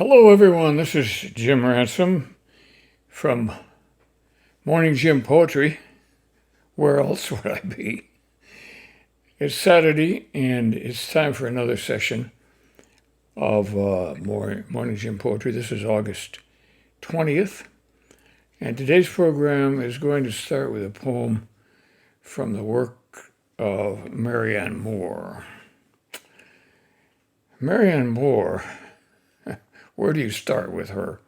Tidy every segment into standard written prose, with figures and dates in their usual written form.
Hello, everyone. This is Jim Ransom from Morning Jim Poetry. Where else would I be? It's Saturday, and it's time for another session of Morning Jim Poetry. This is August 20th, and today's program is going to start with a poem from the work of Marianne Moore. Marianne Moore, where do you start with her?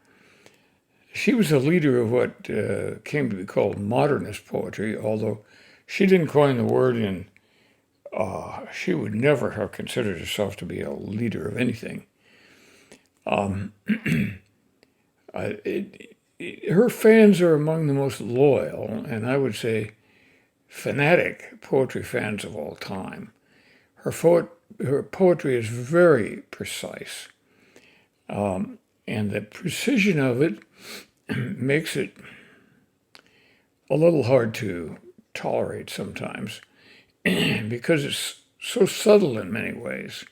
She was a leader of what came to be called modernist poetry, although she didn't coin the word in, she would never have considered herself to be a leader of anything. Her fans are among the most loyal, and I would say fanatic poetry fans of all time. Her poetry is very precise. And the precision of it makes it a little hard to tolerate sometimes because it's so subtle in many ways.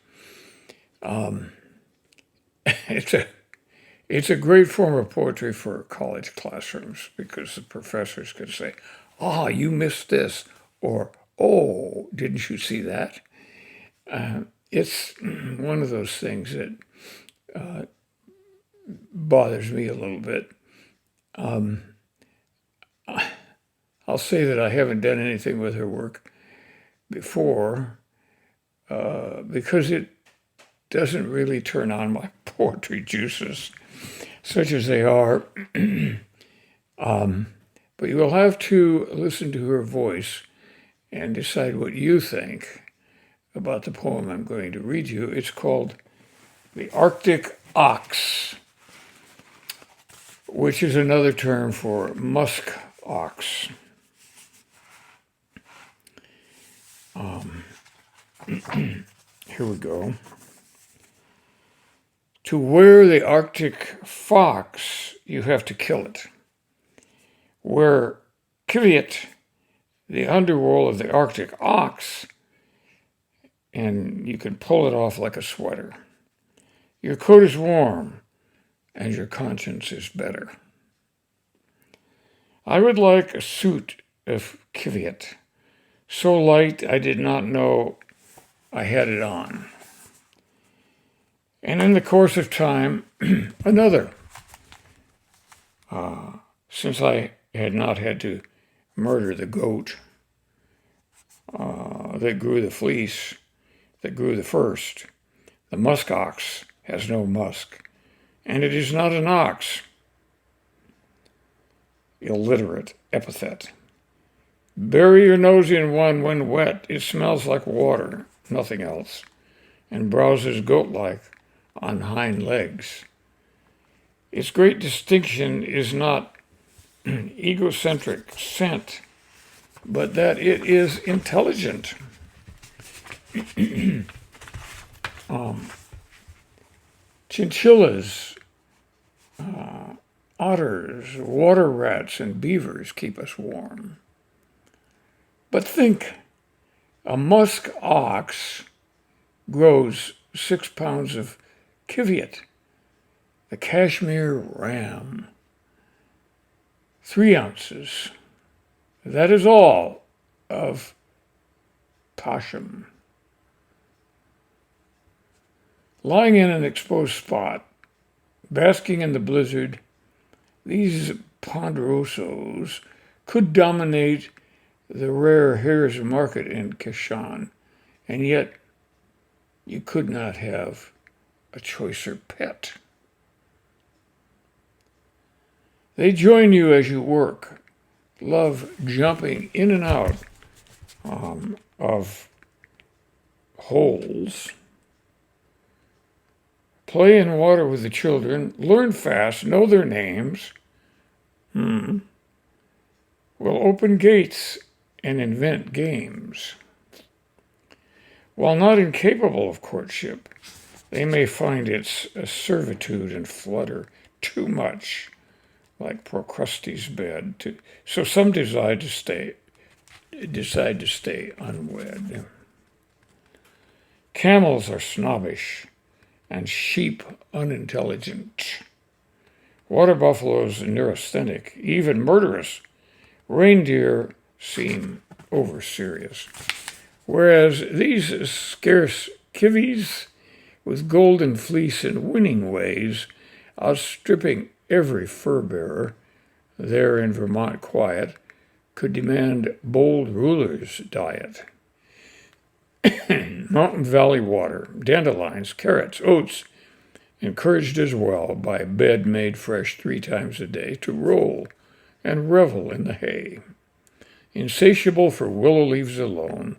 It's a great form of poetry for college classrooms because the professors can say, you missed this, or, oh, didn't you see that? It's one of those things that bothers me a little bit. I'll say that I haven't done anything with her work before because it doesn't really turn on my poetry juices, such as they are. But you will have to listen to her voice and decide what you think about the poem I'm going to read you. It's called The Arctic Ox, which is another term for musk ox. Here we go. To wear the Arctic fox, you have to kill it. Wear Kvyat, the underwool of the Arctic ox, and you can pull it off like a sweater. Your coat is warm, and your conscience is better. I would like a suit of Kvyat, so light I did not know I had it on. And in the course of time, another, since I had not had to murder the goat that grew the fleece, that grew the first. The musk ox has no musk, and it is not an ox. Illiterate epithet. Bury your nose in one when wet. It smells like water, nothing else, and browses goat-like on hind legs. Its great distinction is not egocentric scent, but that it is intelligent. Chinchillas, otters, water rats, and beavers keep us warm. But think, a musk ox grows 6 pounds of Kvyat, the Cashmere Ram, 3 ounces. That is all of Pasham. Lying in an exposed spot, basking in the blizzard, these ponderosos could dominate the rare hares market in Kashan, and yet you could not have a choicer pet. They join you as you work, love jumping in and out of holes. Play in water with the children, learn fast, know their names. Will open gates and invent games. While not incapable of courtship, they may find its servitude and flutter too much, like Procrustes' bed. So some decide to stay unwed. Camels are snobbish and sheep unintelligent. Water buffaloes neurasthenic, even murderous. Reindeer seem over-serious. Whereas these scarce kivis with golden fleece and winning ways, outstripping every fur-bearer there in Vermont quiet, could demand bold rulers' diet. Mountain valley water, dandelions, carrots, oats, encouraged as well by bed made fresh 3 times a day to roll and revel in the hay. Insatiable for willow leaves alone,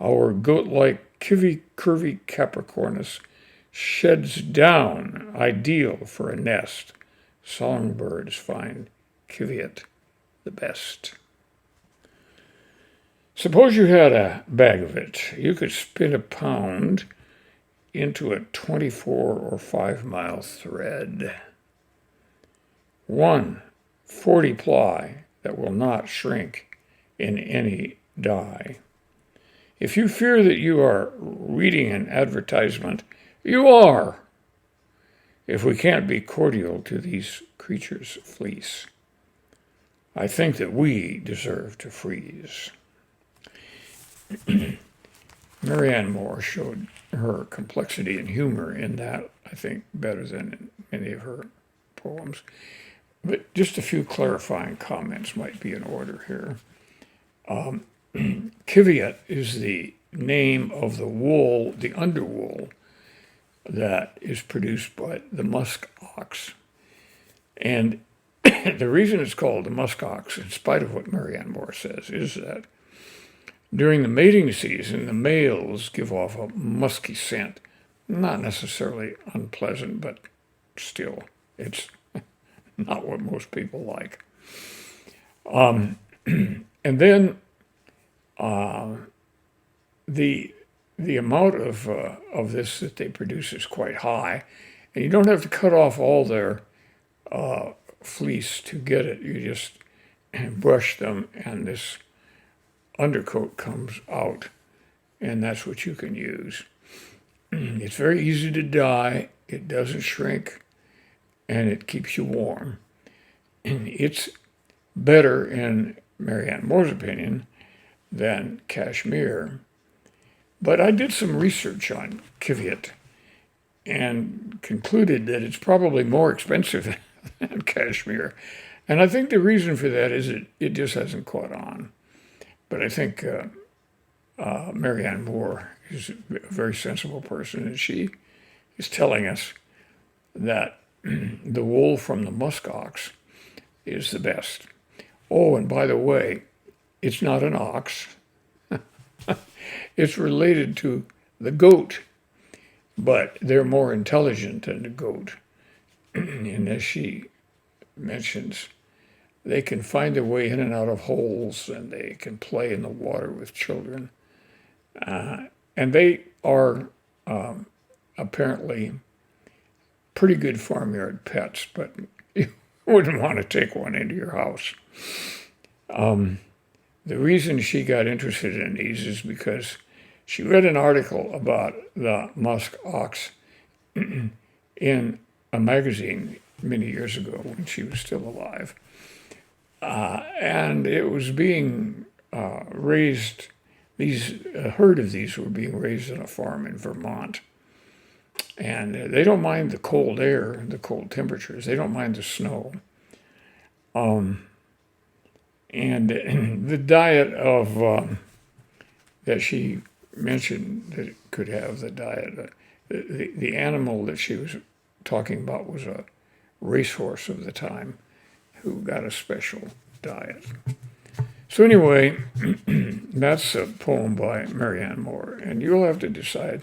our goat-like curvy Capricornus sheds down, ideal for a nest. Songbirds find Kiviat the best. Suppose you had a bag of it. You could spin a pound into a 24 or 5-mile thread. 1 40 ply that will not shrink in any dye. If you fear that you are reading an advertisement, you are. If we can't be cordial to these creatures' fleece, I think that we deserve to freeze. Marianne Moore showed her complexity and humor in that, I think, better than in many of her poems. But just a few clarifying comments might be in order here. Kiviat is the name of the wool, the underwool, that is produced by the musk ox. And the reason it's called the musk ox, in spite of what Marianne Moore says, is that during the mating season, the males give off a musky scent. Not necessarily unpleasant, but still, it's not what most people like. And then the amount of this that they produce is quite high, and you don't have to cut off all their fleece to get it. You just brush them, and this undercoat comes out, and that's what you can use. It's very easy to dye. It doesn't shrink, and it keeps you warm. It's better, in Marianne Moore's opinion, than cashmere. But I did some research on Kiviat and concluded that it's probably more expensive than cashmere. And I think the reason for that is it just hasn't caught on. But I think Marianne Moore is a very sensible person, and she is telling us that the wool from the musk ox is the best. Oh, and by the way, it's not an ox. It's related to the goat, but they're more intelligent than the goat. And as she mentions, they can find their way in and out of holes, and they can play in the water with children. And they are apparently pretty good farmyard pets, but you wouldn't want to take one into your house. The reason she got interested in these is because she read an article about the musk ox in a magazine many years ago when she was still alive. And it was being raised, a herd of these were being raised on a farm in Vermont. And they don't mind the cold air, the cold temperatures. They don't mind the snow. And the diet of that she mentioned that it could have, the diet, the animal that she was talking about was a racehorse of the time who got a special diet. So anyway, that's a poem by Marianne Moore, and you'll have to decide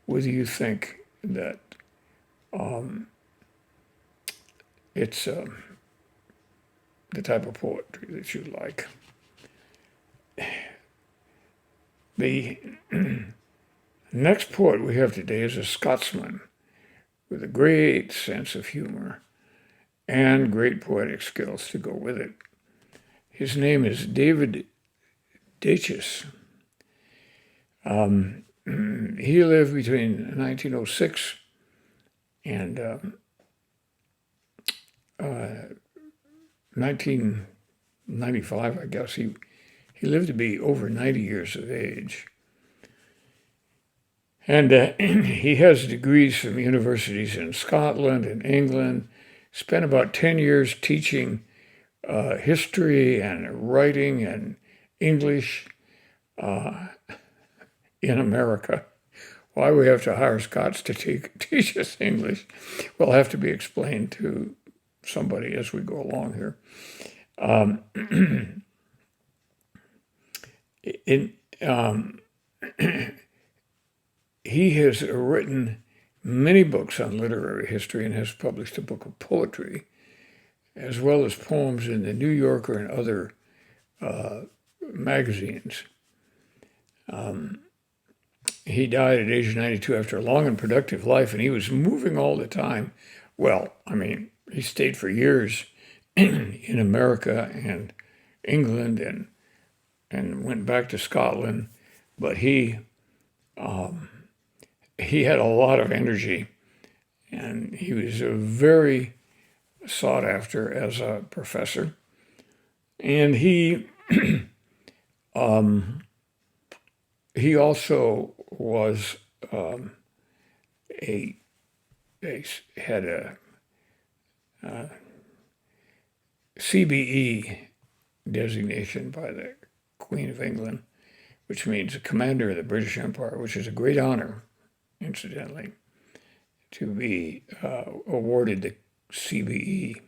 whether you think that it's the type of poetry that you like. The next poet we have today is a Scotsman with a great sense of humor and great poetic skills to go with it. His name is David Daiches. He lived between 1906 And 1995, I guess, he lived to be over 90 years of age. And he has degrees from universities in Scotland and England, spent about 10 years teaching history and writing and English in America. Why we have to hire Scots to teach us English will have to be explained to somebody as we go along here. He has written many books on literary history and has published a book of poetry, as well as poems in the New Yorker and other magazines. He died at age 92 after a long and productive life, and he was moving all the time. Well, I mean, he stayed for years in America and England and went back to Scotland, but he had a lot of energy, and he was very sought after as a professor. And he also was had a CBE designation by the Queen of England, which means Commander of the British Empire, which is a great honor, incidentally, to be awarded the CBE.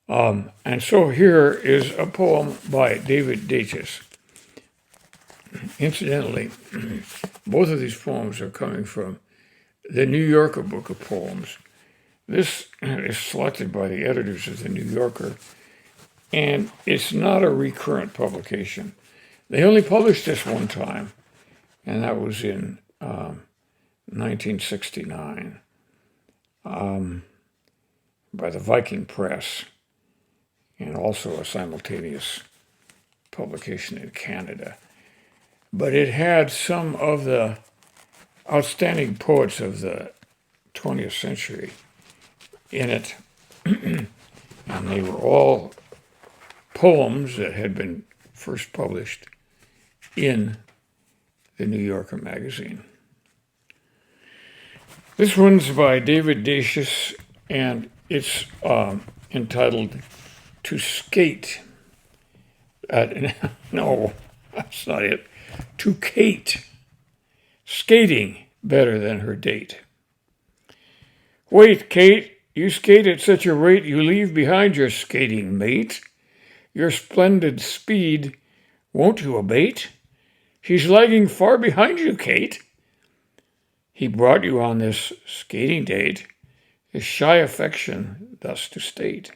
And so here is a poem by David Daiches. Incidentally, both of these poems are coming from the New Yorker Book of Poems. This is selected by the editors of the New Yorker, and it's not a recurrent publication. They only published this one time, and that was in 1969 by the Viking Press, and also a simultaneous publication in Canada. But it had some of the outstanding poets of the 20th century in it, and they were all poems that had been first published in the New Yorker magazine. This one's by David Daiches, and it's entitled To Skate. No, that's not it. To Kate. Skating better than her date. Wait, Kate, you skate at such a rate you leave behind your skating mate. Your splendid speed won't you abate? She's lagging far behind you, Kate. He brought you on this skating date, his shy affection thus to state.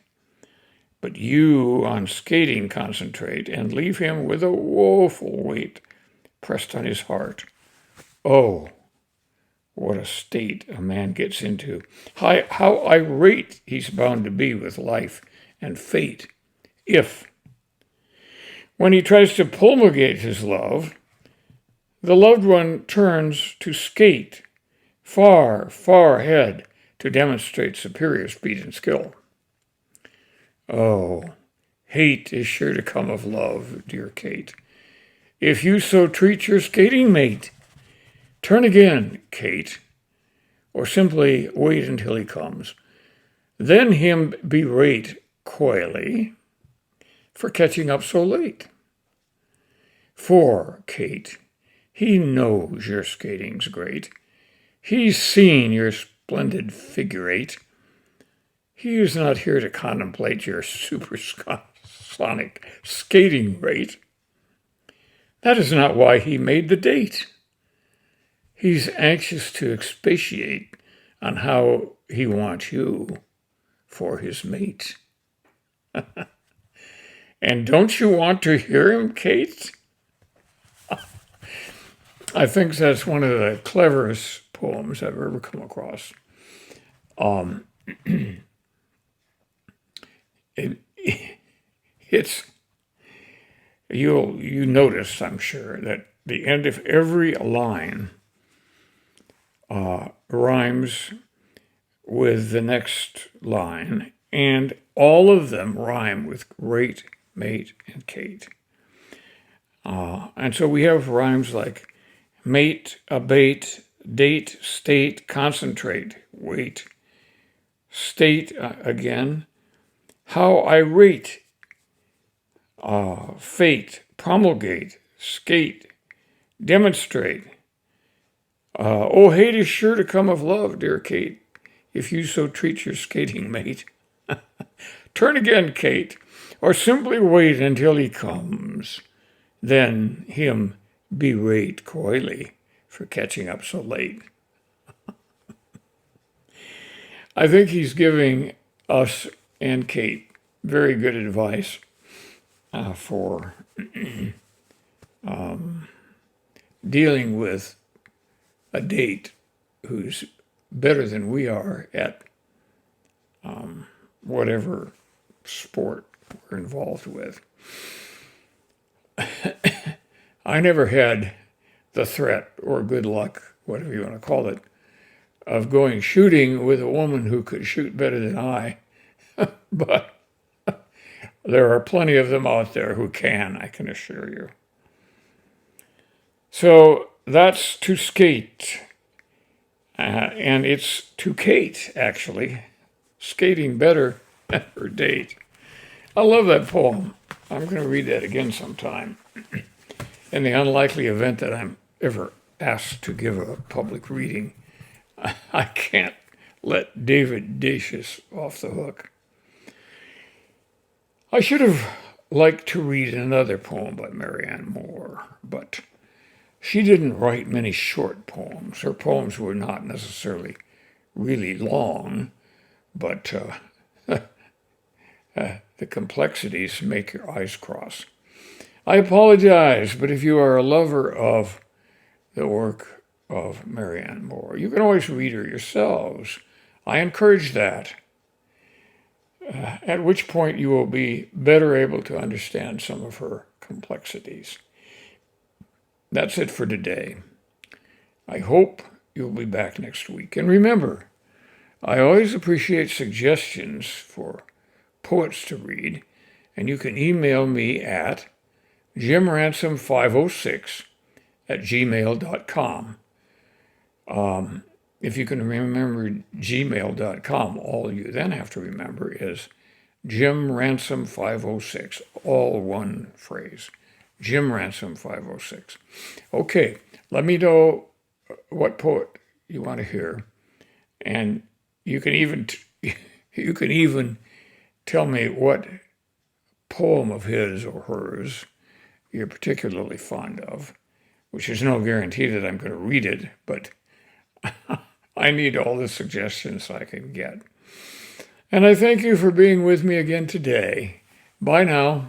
But you on skating concentrate and leave him with a woeful weight pressed on his heart. Oh, what a state a man gets into. How irate he's bound to be with life and fate if, when he tries to promulgate his love, the loved one turns to skate far, far ahead to demonstrate superior speed and skill. Oh, hate is sure to come of love, dear Kate, if you so treat your skating mate. Turn again, Kate, or simply wait until he comes. Then him berate coyly for catching up so late. For, Kate, he knows your skating's great. He's seen your splendid figure eight. He is not here to contemplate your supersonic skating rate. That is not why he made the date. He's anxious to expatiate on how he wants you for his mate. And don't you want to hear him, Kate? I think that's one of the cleverest poems I've ever come across. It's you notice, I'm sure, that the end of every line rhymes with the next line, and all of them rhyme with great, mate, and Kate. And so we have rhymes like mate, abate, date, state, concentrate, wait, state again, how I rate, fate, promulgate, skate, demonstrate. Oh, hate is sure to come of love, dear Kate, if you so treat your skating mate. Turn again, Kate, or simply wait until he comes. Then him berate coyly for catching up so late. I think he's giving us and Kate very good advice for dealing with a date who's better than we are at whatever sport we're involved with. I never had the threat or good luck, whatever you want to call it, of going shooting with a woman who could shoot better than I. But there are plenty of them out there who can, I can assure you. So that's to skate. And it's to Kate, actually, skating better at her date. I love that poem. I'm going to read that again sometime. In the unlikely event that I'm ever asked to give a public reading, I can't let David Daiches off the hook. I should have liked to read another poem by Marianne Moore, but she didn't write many short poems. Her poems were not necessarily really long, but the complexities make your eyes cross. I apologize, but if you are a lover of the work of Marianne Moore, you can always read her yourselves. I encourage that, at which point you will be better able to understand some of her complexities. That's it for today. I hope you'll be back next week. And remember, I always appreciate suggestions for poets to read, and you can email me at jimransom506@gmail.com. If you can remember gmail.com, all you then have to remember is jimransom506, all one phrase, jimransom506. Okay, let me know what poet you want to hear, and you can even tell me what poem of his or hers you're particularly fond of, which is no guarantee that I'm going to read it, but I need all the suggestions I can get. And I thank you for being with me again today. Bye now.